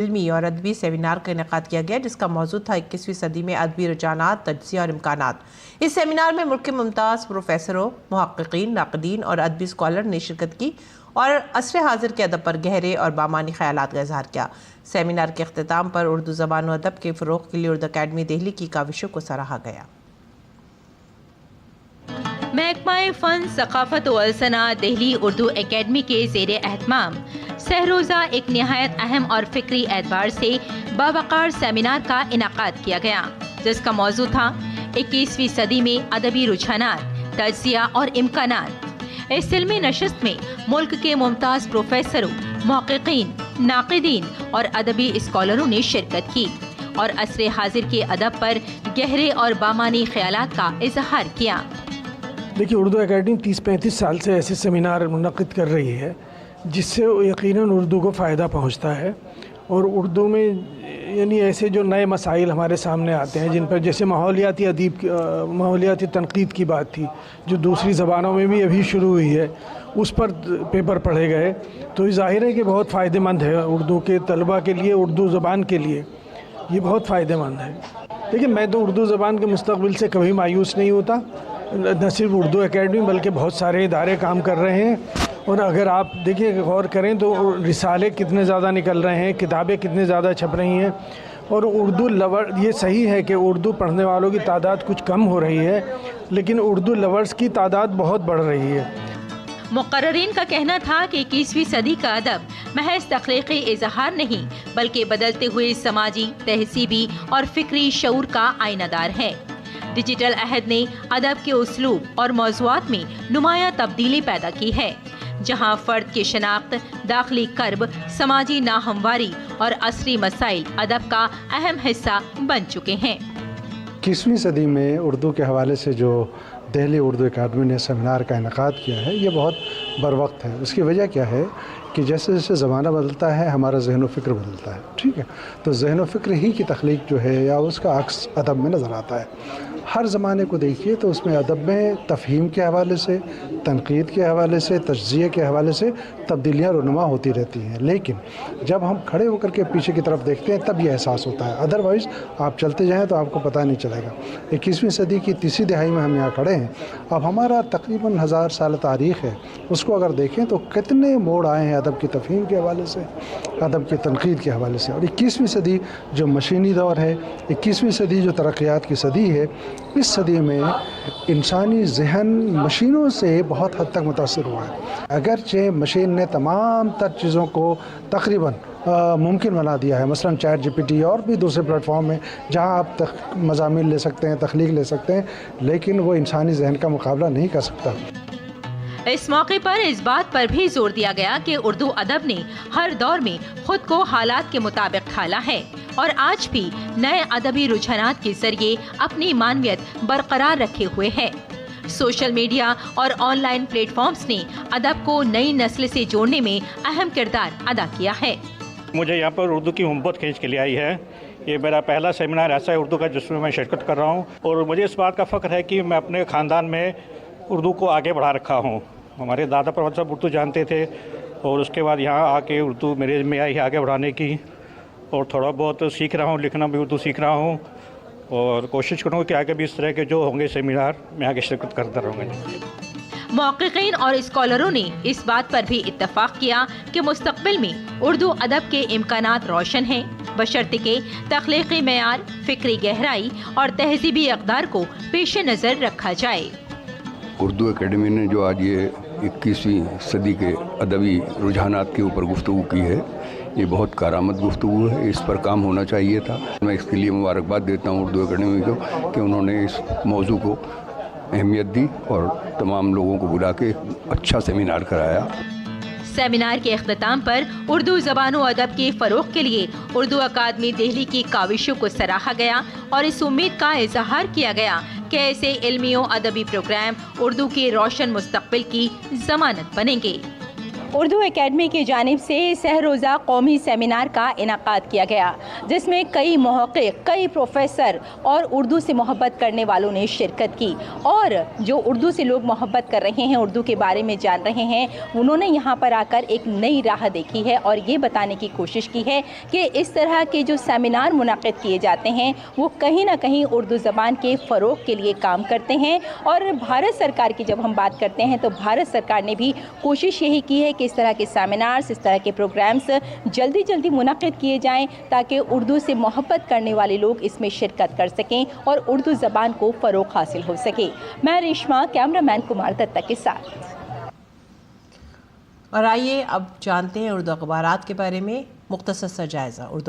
علمی اور ادبی سیمینار کا انعقاد کیا گیا، جس کا موضوع تھا 21ویں صدی میں ادبی رجحانات، تجزیہ اور امکانات۔ اس سیمینار میں ملک کے ممتاز پروفیسروں، محققین، ناقدین اور ادبی اسکالر نے شرکت کی اور عصر حاضر کے ادب پر گہرے اور بامعنی خیالات کا اظہار کیا۔ سیمینار کے اختتام پر اردو زبان و ادب کے فروغ کے لیے اردو اکیڈمی دہلی کی کاوشوں کو سراہا گیا۔ محکمہ فن، ثقافت و السنہ دہلی اردو اکیڈمی کے زیر اہتمام سہ روزہ ایک نہایت اہم اور فکری اعتبار سے باوقار سیمینار کا انعقاد کیا گیا، جس کا موضوع تھا 21ویں صدی میں ادبی رجحانات، تجزیہ اور امکانات۔ اس علمی نشست میں ملک کے ممتاز پروفیسروں، محققین، ناقدین اور ادبی اسکالروں نے شرکت کی اور عصر حاضر کے ادب پر گہرے اور بامعنی خیالات کا اظہار کیا۔ دیکھیے، اردو اکیڈمی 30-35 سال سے ایسے سیمینار منعقد کر رہی ہے جس سے یقیناً اردو کو فائدہ پہنچتا ہے، اور اردو میں یعنی ایسے جو نئے مسائل ہمارے سامنے آتے ہیں جن پر، جیسے ماحولیاتی تنقید کی بات تھی جو دوسری زبانوں میں بھی ابھی شروع ہوئی ہے، اس پر پیپر پڑھے گئے، تو یہ ظاہر ہے کہ بہت فائدہ مند ہے اردو کے طلباء کے لیے، اردو زبان کے لیے یہ بہت فائدہ مند ہے۔ دیکھیے، میں تو اردو زبان کے مستقبل سے کبھی مایوس نہیں ہوتا، نہ صرف اردو اکیڈمی بلکہ بہت سارے ادارے کام کر رہے ہیں، اور اگر آپ دیکھیں غور کریں تو رسالے کتنے زیادہ نکل رہے ہیں، کتابیں کتنے زیادہ چھپ رہی ہیں، اور اردو یہ صحیح ہے کہ اردو پڑھنے والوں کی تعداد کچھ کم ہو رہی ہے، لیکن اردو لورز کی تعداد بہت بڑھ رہی ہے۔ مقررین کا کہنا تھا کہ 21ویں صدی کا ادب محض تخلیقی اظہار نہیں بلکہ بدلتے ہوئے سماجی، تہذیبی اور فکری شعور کا آئینہ دار ہے۔ ڈیجیٹل عہد نے ادب کے اسلوب اور موضوعات میں نمایاں تبدیلی پیدا کی ہے، جہاں فرد کی شناخت، داخلی کرب، سماجی ناہمواری اور عصری مسائل ادب کا اہم حصہ بن چکے ہیں۔ 21ویں صدی میں اردو کے حوالے سے جو دہلی اردو اکیڈمی نے سیمینار کا انعقاد کیا ہے، یہ بہت بروقت ہے۔ اس کی وجہ کیا ہے کہ جیسے جیسے زمانہ بدلتا ہے ہمارا ذہن و فکر بدلتا ہے، ٹھیک ہے، تو ذہن و فکر ہی کی تخلیق جو ہے یا اس کا عکس ادب میں نظر آتا ہے۔ ہر زمانے کو دیکھیے تو اس میں ادب میں تفہیم کے حوالے سے، تنقید کے حوالے سے، تجزیے کے حوالے سے تبدیلیاں رونما ہوتی رہتی ہیں، لیکن جب ہم کھڑے ہو کر کے پیچھے کی طرف دیکھتے ہیں تب یہ احساس ہوتا ہے، ادروائز آپ چلتے جائیں تو آپ کو پتہ نہیں چلے گا۔ 21ویں صدی کی تیسری دہائی میں ہم یہاں کھڑے ہیں، اب ہمارا تقریباً 1000 سال تاریخ ہے، اس کو اگر دیکھیں تو کتنے موڑ آئے ہیں ادب کی تفہیم کے حوالے سے، ادب کی تنقید کے حوالے سے۔ اور 21ویں صدی جو مشینی دور ہے، 21ویں صدی جو ترقیات کی صدی ہے، اس صدی میں انسانی ذہن مشینوں سے بہت حد تک متاثر ہوا ہے۔ اگرچہ مشین نے تمام تر چیزوں کو تقریباً ممکن بنا دیا ہے، مثلاً چیٹ جی پی ٹی اور بھی دوسرے پلیٹ فارم ہیں جہاں آپ مضامین لے سکتے ہیں، تخلیق لے سکتے ہیں، لیکن وہ انسانی ذہن کا مقابلہ نہیں کر سکتا۔ اس موقع پر اس بات پر بھی زور دیا گیا کہ اردو ادب نے ہر دور میں خود کو حالات کے مطابق ڈھالا ہے اور آج بھی نئے ادبی رجحانات کے ذریعے اپنی معنویت برقرار رکھے ہوئے ہے۔ سوشل میڈیا اور آن لائن پلیٹ فارمز نے ادب کو نئی نسل سے جوڑنے میں اہم کردار ادا کیا ہے۔ مجھے یہاں پر اردو کی محبت کھینچ کے لے آئی ہے۔ یہ میرا پہلا سیمینار ایسا ہے اردو کا جس میں شرکت کر رہا ہوں، اور مجھے اس بات کا فخر ہے کہ میں اپنے خاندان میں اردو کو آگے بڑھا رکھا ہوں۔ ہمارے دادا پروفیسر صاحب اردو جانتے تھے، اور اس کے بعد یہاں آ کے اردو میرے میں آئی آگے بڑھانے کی، اور تھوڑا بہت سیکھ رہا ہوں، لکھنا بھی اردو سیکھ رہا ہوں، اور کوشش کروں کہ آگے بھی اس طرح کے جو ہوں گے سیمینار میں آگے شرکت کرتا رہوں گا۔ محققین اور اسکالروں نے اس بات پر بھی اتفاق کیا کہ مستقبل میں اردو ادب کے امکانات روشن ہیں، بشرطیکہ تخلیقی معیار، فکری گہرائی اور تہذیبی اقدار کو پیش نظر رکھا جائے۔ اردو اکیڈمی نے جو آج یہ 21ویں صدی کے ادبی رجحانات کے اوپر گفتگو کی ہے، یہ بہت کارآمد گفتگو ہے، اس پر کام ہونا چاہیے تھا۔ میں اس کے لیے مبارکباد دیتا ہوں اردو اکیڈمی کو کہ انہوں نے اس موضوع کو اہمیت دی اور تمام لوگوں کو بلا کے اچھا سیمینار کرایا۔ سیمینار کے اختتام پر اردو زبان و ادب کے فروغ کے لیے اردو اکیڈمی دہلی کی کاوشوں کو سراہا گیا اور اس امید کا اظہار کیا گیا کہ ایسے علمی و ادبی پروگرام اردو کے روشن مستقبل کی ضمانت بنیں گے۔ اردو اکیڈمی کی جانب سے سہ روزہ قومی سیمینار کا انعقاد کیا گیا، جس میں کئی محقق، کئی پروفیسر اور اردو سے محبت کرنے والوں نے شرکت کی، اور جو اردو سے لوگ محبت کر رہے ہیں، اردو کے بارے میں جان رہے ہیں، انہوں نے یہاں پر آ کر ایک نئی راہ دیکھی ہے اور یہ بتانے کی کوشش کی ہے کہ اس طرح کے جو سیمینار منعقد کیے جاتے ہیں وہ کہیں نہ کہیں اردو زبان کے فروغ کے لیے کام کرتے ہیں۔ اور بھارت سرکار کی جب ہم بات کرتے ہیں تو بھارت سرکار نے بھی کوشش یہی کی ہے کہ اس طرح کے سیمینارز، اس طرح کے پروگرامز جلدی جلدی منعقد کیے جائیں تاکہ اردو سے محبت کرنے والے لوگ اس میں شرکت کر سکیں اور اردو زبان کو فروغ حاصل ہو سکے۔ میں ریشما، کیمرہ مین کمار دتہ کے ساتھ۔ اور آئیے اب جانتے ہیں اردو اخبارات کے بارے میں مختصر سا جائزہ۔ اردو